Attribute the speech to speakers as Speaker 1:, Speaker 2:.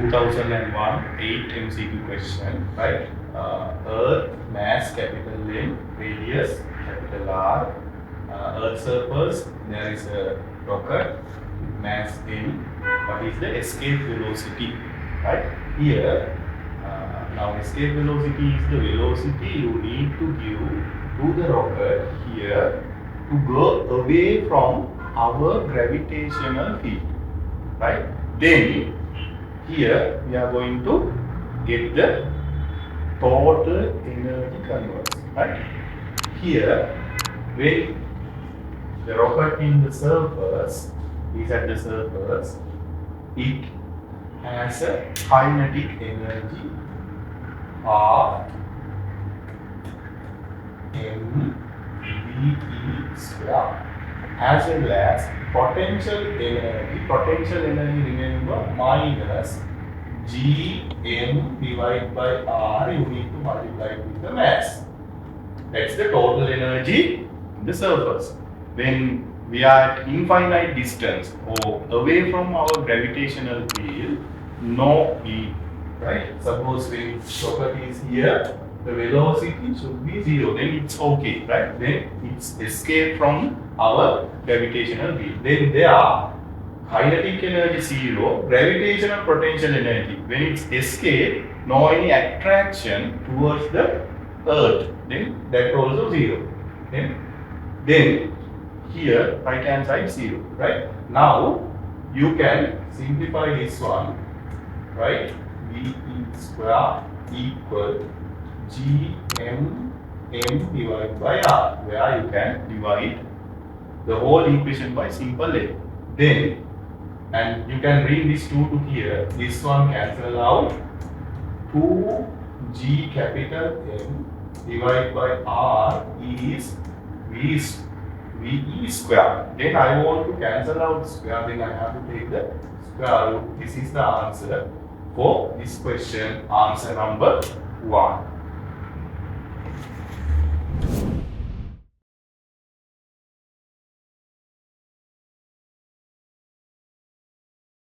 Speaker 1: 2001 8 MCQ question, right? Earth mass capital M, radius capital R. Earth surface, there is a rocket mass M. What is the escape velocity, right? Here, now escape velocity is the velocity you need to give to the rocket here to go away from our gravitational field, right? Then here we are going to get the total energy conversion, right? Here, when the rocket in the surface is at the surface, it has a kinetic energy of mv square, as well as potential energy remember minus gm divided by r, you need to multiply it with the mass. That's the total energy in the surface. When we are at infinite distance or away from our gravitational field, no E, right? Suppose when rocket is here, the velocity should be 0, then it's okay, right? Then it's escape from our gravitational field. Then there are kinetic energy 0, gravitational potential energy. When it's escape, no any attraction towards the earth, then that also 0. Then here right hand side 0, right? Now you can simplify this one, right? V square equal gm m divided by r, where you can divide the whole equation by simple a. Then, and you can bring this 2 to here, this one cancel out, 2g capital M divided by r is VE square. Then I want to cancel out square, then I have to take the square root. This is the answer for this question, answer number 1.